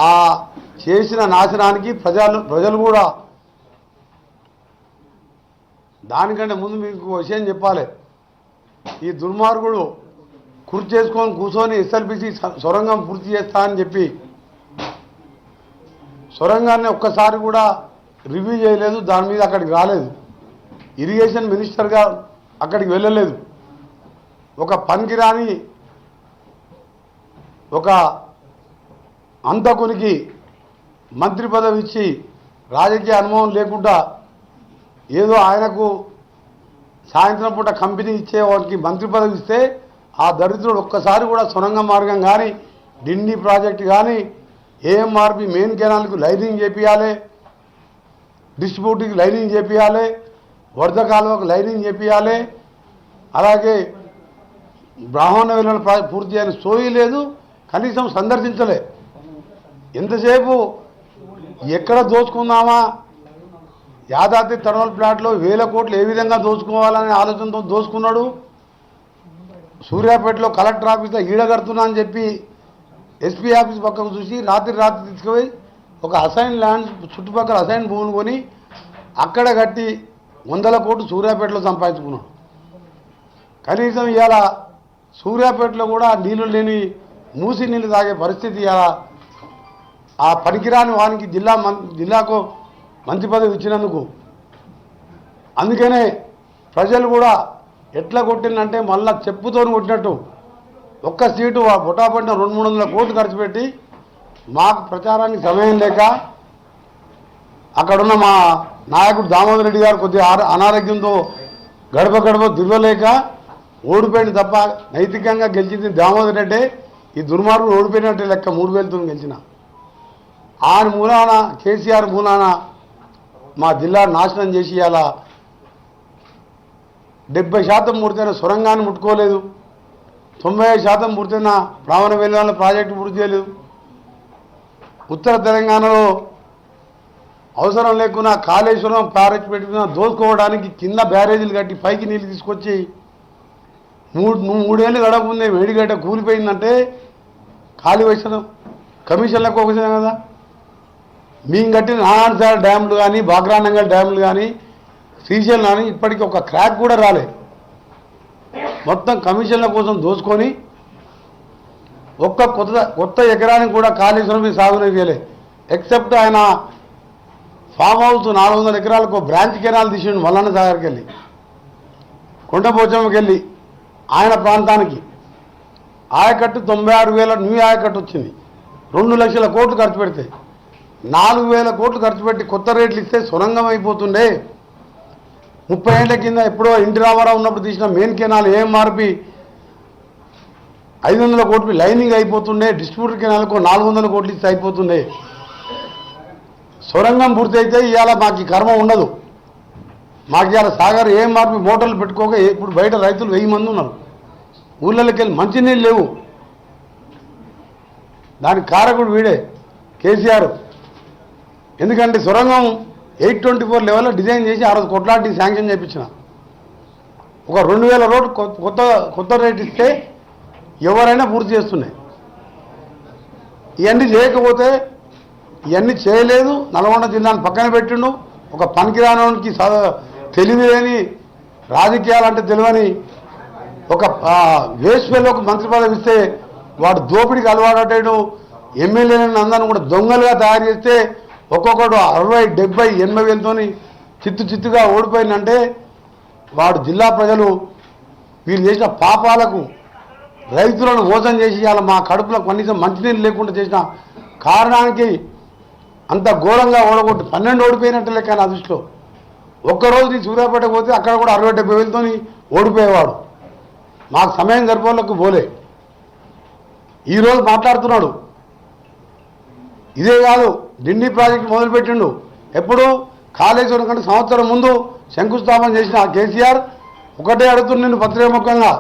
ఆ చేసిన నాశనానికి ప్రజలు కూడా దానికంటే ముందు మీకు విషయం చెప్పాలి. ఈ దుర్మార్గుడు చేసుకొని కూర్చొని ఎస్ఎల్బిసి సొరంగం పూర్తి చేస్తా అని చెప్పి సొరంగాన్ని ఒక్కసారి కూడా రివ్యూ చేయలేదు. దాని మీద అక్కడికి రాలేదు. ఇరిగేషన్ మినిస్టర్గా అక్కడికి వెళ్ళలేదు. ఒక పనికిరాని ఒక అంతకునికి మంత్రి పదవి ఇచ్చి రాజకీయ అనుభవం లేకుండా ఏదో ఆయనకు సాయంత్రం పూట కంపెనీ ఇచ్చే వారికి మంత్రి పదవి ఇస్తే ఆ దరిద్రుడు ఒక్కసారి కూడా సొరంగ మార్గం కానీ డిండి ప్రాజెక్టు కానీ ఏఎంఆర్పి మెయిన్ కెనాల్కు లైనింగ్ చేపియాలి, డిస్ట్రిబ్యూటర్కి లైనింగ్ చేపియాలి, వరద కాలువకు లైనింగ్ చేపియాలి, అలాగే బ్రాహ్మణ విలువలు పూర్తి అయిన సోయి లేదు. కనీసం సందర్శించలే. ఎంతసేపు ఎక్కడ దోచుకుందామా, యాదాద్రి థర్మల్ ప్లాంట్లో 1000 కోట్లు ఏ విధంగా దోచుకోవాలనే ఆలోచనతో దోచుకున్నాడు. సూర్యాపేటలో కలెక్టర్ ఆఫీస్లో ఈడగడుతున్నా అని చెప్పి ఎస్పీ ఆఫీస్ పక్కకు చూసి రాత్రి తీసుకుపోయి ఒక అసైన్ ల్యాండ్ చుట్టుపక్కల అసైన్ భూమిని కొని అక్కడ కట్టి 100 కోట్లు సూర్యాపేటలో సంపాదించుకున్నాడు. కనీసం ఇవాళ సూర్యాపేటలో కూడా నీళ్లు లేని మూసి నీళ్ళు తాగే పరిస్థితి ఇవాళ ఆ పనికిరాని వానికి జిల్లాకు మంత్రి పదవి ఇచ్చినందుకు. అందుకనే ప్రజలు కూడా ఎట్లా కొట్టిందంటే మళ్ళా చెప్పుతో కొట్టినట్టు ఒక్క సీటు బొటాపట్టిన 200-300 కోట్లు ఖర్చు పెట్టి మాకు ప్రచారానికి సమయం లేక అక్కడున్న మా నాయకుడు దామోదర్ రెడ్డి గారు కొద్దిగా అనారోగ్యంతో గడప తిరగలేక ఓడిపోయింది తప్ప నైతికంగా గెలిచింది దామోదర్ రెడ్డి. ఈ దుర్మార్గుడు ఓడిపోయినట్టే లెక్క 3000తో గెలిచిన. ఆయన మూలాన కేసీఆర్ మూలాన మా జిల్లా నాశనం చేసి అలా 70% పూర్తయిన సొరంగాన్ని ముట్టుకోలేదు, 95% పూర్తయిన బ్రాహ్మణ వెలువల ప్రాజెక్టు పూర్తి చేయలేదు. ఉత్తర తెలంగాణలో అవసరం లేకున్నా కాళేశ్వరం బ్యారేజ్ పెట్టుకున్న దోసుకోవడానికి కింద బ్యారేజీలు కట్టి పైకి నీళ్ళు తీసుకొచ్చి 3 ఏళ్ళు గడపముందే వేడిగడ్డ కూలిపోయిందంటే ఖాళీ వేసిన కమిషన్లకు ఒకసారి కదా. మేము కట్టిన నారాయణసాగర్ డ్యాములు కానీ బాగ్రానంగల్ డ్యాములు కానీ శ్రీశైలం కానీ ఇప్పటికీ ఒక క్రాక్ కూడా రాలే. మొత్తం కమిషన్ల కోసం దోచుకొని ఒక్క కొత్త ఎకరానికి కూడా కాళేశ్వరం సాగునీరు చేయలే. ఎక్సెప్ట్ ఆయన ఫామ్ హౌస్ 400 ఎకరాలకు బ్రాంచ్ కెనాల్ తీసిండు మల్లన్న సాగర్కి వెళ్ళి, కొండపోచమ్మకి వెళ్ళి ఆయన ప్రాంతానికి. ఆయకట్టు 96,000 న్యూ ఆయకట్టు వచ్చింది. 2 లక్షల కోట్లు ఖర్చు పెడితే 4,000 కోట్లు ఖర్చు పెట్టి కొత్త రేట్లు ఇస్తే సొరంగం అయిపోతుండే. 30 ఏళ్ల కింద ఎప్పుడో ఎన్టీ రామారావు ఉన్నప్పుడు తీసిన మెయిన్ కెనాల్ ఏఎంఆర్పి 500 కోట్లు లైనింగ్ అయిపోతుండే. డిస్ట్రిబ్యూటర్ కెనాల్కు 400 కోట్లు ఇస్తే అయిపోతుండే. సొరంగం పూర్తి అయితే ఇవాళ మాకు ఈ కర్మ ఉండదు. మాకు ఇవాళ సాగర్ ఏఎంఆర్పి మోటార్లు పెట్టుకోక ఇప్పుడు బయట రైతులు 1000 మంది ఉన్నారు. ఊళ్ళకి వెళ్ళి మంచినీళ్ళు లేవు. దానికి కారకుడు వీడే కేసీఆర్. ఎందుకంటే సొరంగం 824 లెవెల్లో డిజైన్ చేసి 6 కోట్లాటి శాంక్షన్ చేయించిన. ఒక 2000 రోడ్డు కొత్త రేట్ ఇస్తే ఎవరైనా పూర్తి చేస్తున్నాయి. ఇవన్నీ చేయకపోతే ఇవన్నీ చేయలేదు. నల్గొండ జిల్లాను పక్కన పెట్టిండు. ఒక పనికిరానికి తెలివి లేని రాజకీయాలంటే తెలియని ఒక వేస్వేలోకి మంత్రి పదవి ఇస్తే వాడు దోపిడికి అలవాటు ఎమ్మెల్యేలను అందరిని కూడా దొంగలుగా తయారు చేస్తే ఒక్కొక్కడు 60, 70, 80 వేలతో చిత్తుగా ఓడిపోయిందంటే వాడు జిల్లా ప్రజలు వీళ్ళు చేసిన పాపాలకు రైతులను మోసం చేసి ఇవాళ మా కడుపులో కనీసం మంచినీళ్ళు లేకుండా చేసిన కారణానికి అంత ఘోరంగా ఓడగొట్టి 12 ఓడిపోయినట్టు లెక్క నా దృష్టిలో. ఒక్కరోజు సూర్యాపేట పోతే అక్కడ కూడా 60, 70 వేలతో ఓడిపోయేవాడు. మాకు సమయం సరిపోలకు పోలే. ఈరోజు మాట్లాడుతున్నాడు. ఇదే కాదు, డిండి ప్రాజెక్టు మొదలుపెట్టిండు. ఎప్పుడు కాళేశ్వరం కంటే సంవత్సరం ముందు శంకుస్థాపన చేసిన కేసీఆర్ ఒకటే అడుగుతుంది నిన్ను పత్రికాముఖంగా,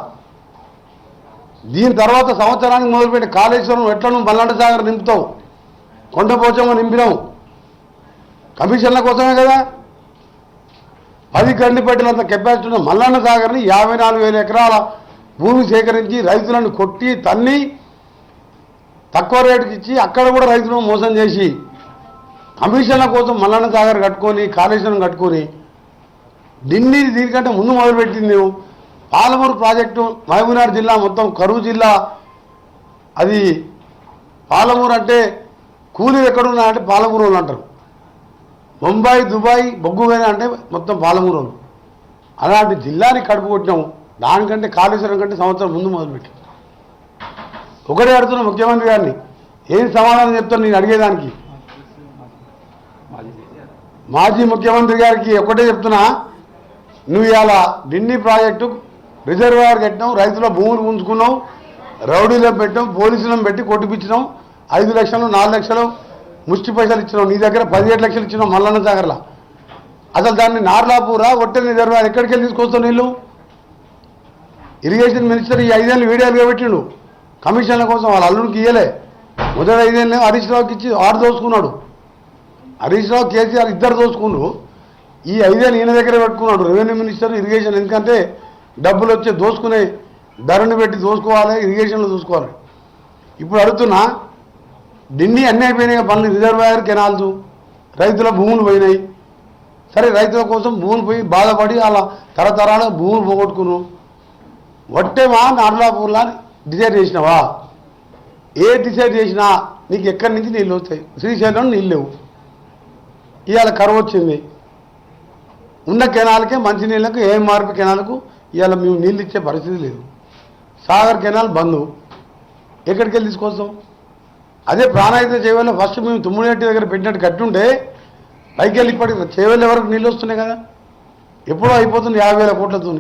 దీని తర్వాత సంవత్సరానికి మొదలుపెట్టి కాళేశ్వరం ఎట్లా నువ్వు మల్లన్న సాగర్ నింపుతావు, కొండపోచమ్మ నింపినావు, కమిషన్ల కోసమే కదా. 10 గండి పెట్టినంత కెపాసిటీ ఉన్న మల్లన్న సాగర్ని 54,000 ఎకరాల భూమి సేకరించి రైతులను కొట్టి తన్ని తక్కువ రేటుకి ఇచ్చి అక్కడ కూడా రైతులను మోసం చేసి కమిషన్ల కోసం మల్లన్న సాగర్ కట్టుకొని కాళేశ్వరం కట్టుకొని దీనికంటే ముందు మొదలుపెట్టింది నువ్వు. పాలమూరు ప్రాజెక్టు మహబూబ్నగర్ జిల్లా మొత్తం కరువు జిల్లా. అది పాలమూరు అంటే కూలీలు ఎక్కడున్నా అంటే పాలమూరు వాళ్ళు అంటారు. ముంబై దుబాయ్ బొగ్గుగైనా అంటే మొత్తం పాలమూరు వాళ్ళు. అలాంటి జిల్లాని కడుపు కొట్టినాము. దానికంటే కాళేశ్వరం కంటే సంవత్సరం ముందు మొదలుపెట్టాం. ఒకటే అడుగుతున్నా ముఖ్యమంత్రి గారిని, ఏం సమాధానం చెప్తాను నేను అడిగేదానికి. మాజీ ముఖ్యమంత్రి గారికి ఒకటే చెప్తున్నా, నువ్వు ఇవాళ ఢిల్లీ ప్రాజెక్టు రిజర్వాయర్ కట్టినావు, రైతుల భూములు ఉంచుకున్నావు, రౌడీలను పెట్టాం, పోలీసులను పెట్టి కొట్టిపించినాం, 5 లక్షలు 4 లక్షలు ముష్టి పైసలు ఇచ్చినావు. నీ దగ్గర 17 లక్షలు ఇచ్చినావు మల్లన్న సాగర్లో. అసలు దాన్ని నార్లాపూరా ఒట్టెల రిజర్వాయర్ ఎక్కడికి వెళ్ళి తీసుకొస్తావు నీళ్ళు? ఇరిగేషన్ మినిస్టర్ ఈ 5 ఏళ్ళు వీడియోలుగా పెట్టిండు కమిషన్ల కోసం. వాళ్ళ అల్లుడికి ఇయ్యలే. మొదటి 5 ఏళ్ళు హరీష్ రావుకి ఇచ్చి 6 దోసుకున్నాడు. హరీష్ రావు కేసీఆర్ ఇద్దరు దోసుకున్నారు. ఈ 5 ఏళ్ళు ఈయన దగ్గర పెట్టుకున్నాడు రెవెన్యూ మినిస్టర్ ఇరిగేషన్. ఎందుకంటే డబ్బులు వచ్చే దోసుకునే ధరని పెట్టి దోసుకోవాలి, ఇరిగేషన్లో చూసుకోవాలి. ఇప్పుడు అడుగుతున్నా, ఢిల్లీ అన్నీ అయిపోయినాయి పనులు, రిజర్వాయర్ కెనాల్స్, రైతుల భూములు పోయినాయి. సరే రైతుల కోసం భూములు పోయి బాధపడి అలా తరతరాలుగా భూములు పోగొట్టుకున్నావు. వట్టేమా నార్లాపూర్లా డిసైడ్ చేసినావా? ఏ డిసైడ్ చేసినా నీకు ఎక్కడి నుంచి నీళ్ళు వస్తాయి? శ్రీశైలం నీళ్ళు లేవు. ఇవాళ కరువు వచ్చింది. ఉన్న కెనాల్కే మంచినీళ్ళకు ఏఎంఆర్పి కెనాల్కు ఇవాళ మేము నీళ్ళు ఇచ్చే పరిస్థితి లేదు. సాగర్ కెనాల్ బంద్. ఎక్కడికి వెళ్ళి తీసుకొస్తాం? అదే ప్రాణాయిత చేవల్లో ఫస్ట్ మేము తుమ్మునేటి దగ్గర పెట్టినట్టు కట్టుంటే పైకి వెళ్ళి ఇప్పటికి చేవెళ్ళ వరకు నీళ్ళు వస్తున్నాయి కదా. ఎప్పుడో అయిపోతుంది 50,000 కోట్లతో.